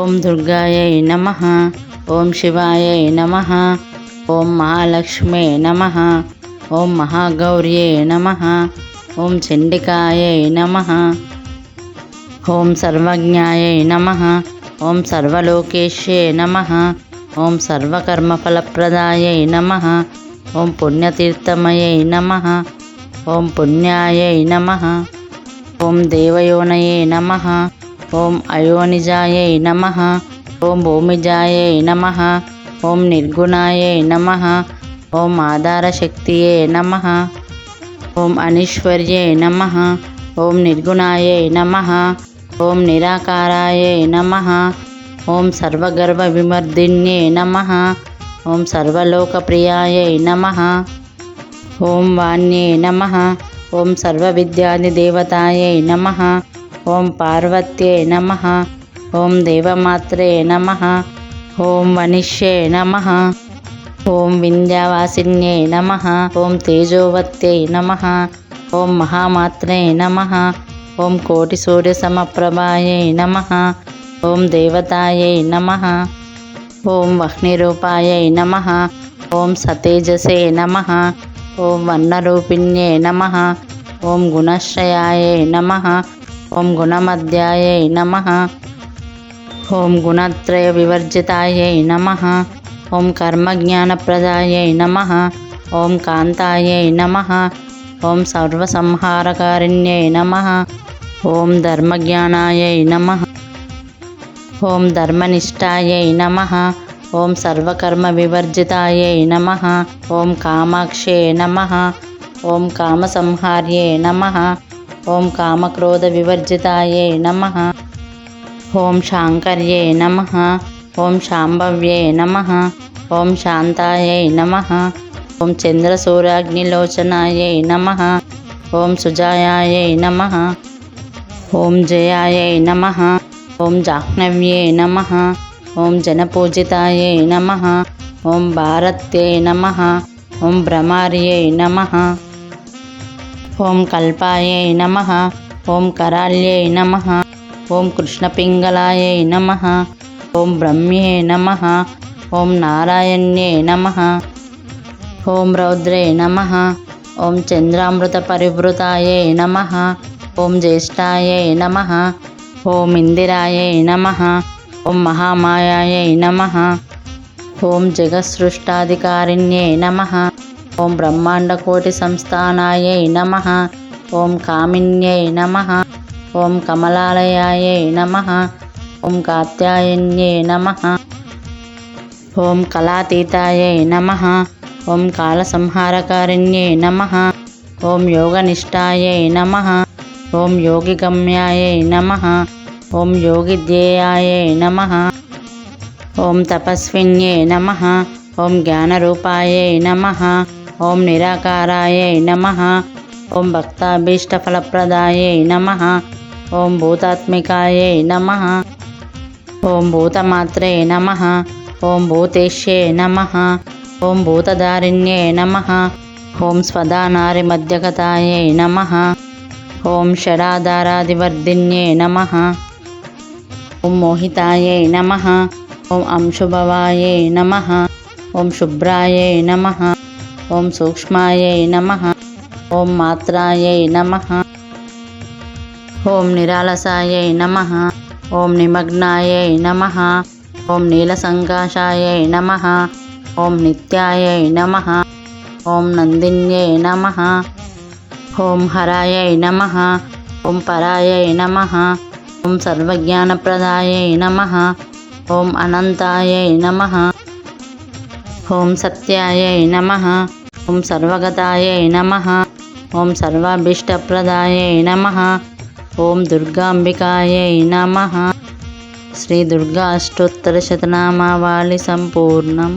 ఓం దుర్గాయై నమః. ఓం శివాయై నమః. ఓం మహాలక్ష్మే నమః. ఓం మహాగౌర్యై నమః. ఓం చండికాయై నమః. ఓం సర్వజ్ఞాయై నమః. ఓం సర్వలోకేశ్యై నమః. ఓం సర్వకర్మఫలప్రదాయై నమః. ఓం పుణ్యతీర్థమయై నమః. ఓం పుణ్యాయై నమః. ఓం దేవయోనయే నమః. ఓం అయోనిజాయై నమః. ఓం భూమిజాయై నమః. ఓం నిర్గుణాయై నమః. ఓం ఆధారశక్తియే నమః. ఓం అనీశ్వర్యై నమః. ఓం నిర్గుణాయై నమః. ఓం నిరాకారాయై నమః. ఓం సర్వగర్వ విమర్దిన్యే నమః. ఓం సర్వలోకప్రియాయై నమః. ఓం వాణ్యే నమః. ఓం సర్వవిద్యాదిదేవతాయై నమః. ఓం పార్వత్యై నమః. ఓం దేవమాత్రే నమః. ఓం వనిష్యే నమః. ఓం వింధ్యవాసిన్యై నమః. ఓం తేజోవత్యై నమః. ఓం మహామాత్రే నమః. ఓం కోటిసూర్యసమప్రభాయై నమః. ఓం దేవతాయై నమః. ఓం వహ్నిరూపాయై నమః. ఓం సతేజసే నమః. ఓం వర్ణరూపిణ్యై నమః. ఓం గుణశ్రయాయై నమః. ఓం గుణమధ్యాయై నమః. ఓం గుణత్రయ వివర్జితాయై నమః. ఓం కర్మజ్ఞానప్రదాయై నమః. ఓం కాంతాయై నమః. ఓం సర్వసంహారకారిణ్యై నమః. ఓం ధర్మజ్ఞానాయై నమః. ఓం ధర్మనిష్టాయై నమః. ఓం సర్వకర్మ వివర్జితాయై నమః. ఓం కామాక్షే నమః. ఓం కామసంహార్యే నమః. ఓం కామక్రోధ వివర్జితాయై నమః. ఓం శాంకర్యే నమః. ఓం శాంభవ్యే నమః. ఓం శాంతాయై నమః. ఓం చంద్రసూర్యాగ్నిలోచనాయై నమః. ఓం సుజాయాయై నమః. ఓం జయాయై నమః. ఓం జాహ్నవ్యే నమః. ఓం జనపూజితాయై నమః. ఓం భారత్యై నమః. ఓం భ్రమార్యై నమః. ఓం కల్పాయై నమః. ఓం కరాళ్యై నమః. ఓం కృష్ణపింగళాయై నమః. ఓం బ్రహ్మ్యే నమః. ఓం నారాయణ్యే నమః. ఓం రౌద్రే నమః. ఓం చంద్రామృత పరివృతాయై నమః. ఓం జ్యేష్ఠాయై నమః. ఓం ఇందిరాయై నమః. ఓం మహామాయాయై నమః. ఓం జగత్సృష్టాధికారిణ్యై నమః. ఓం బ్రహ్మాండకోటి సంస్థానాయై నమః. ఓం కామిన్యై నమః. ఓం కమలాలయాయై నమః. ఓం కాత్యాయన్యై నమః. ఓం కళాతీతాయై నమః. ఓం కాలసంహారకారిణ్యై నమః. ఓం యోగనిష్టాయై నమః. ఓం యోగిగమ్యాయై నమః. ఓం యోగిధ్యేయాయై నమః. ఓం తపస్విన్యై నమః. ఓం జ్ఞానరూపాయై నమః. ఓం నిరాకారాయై నమః. ఓం భక్తాభీష్టఫలప్రదాయై నమః. ఓం భూతాత్మికాయై నమః. ఓం భూతమాత్రే నమః. ఓం భూతేష్యై నమః. ఓం భూతధారిణ్యై నమః. ఓం స్వదానారిమధ్యగతాయై నమః. ఓం షడాధారాదివర్ధిన్యై నమః. ఓం మోహితాయై నమః. ఓం అంశుభవాయై నమః. ఓం శుభ్రాయై నమః. ఓం సూక్ష్మాయై నమః. ఓం మాత్రాయై నమః. ఓం నిరాలసాయై నమః. ఓం నిమగ్నాయై నమః. ఓం నీలసంకాశాయై నమః. ఓం నిత్యాయై నమః. ఓం నందిన్యై నమః. ఓం హరాయై నమః. ఓం పరాయై నమః. ఓం సర్వజ్ఞానప్రదాయై నమః. ఓం అనంతాయై నమః. ఓం సత్యాయై నమః. ఓం సర్వగతాయై నమః. ఓం సర్వాభీష్టప్రదాయై నమః. ఓం దుర్గాంబికాయై నమః. శ్రీ దుర్గా అష్టోత్తర శతనామావళి సంపూర్ణం.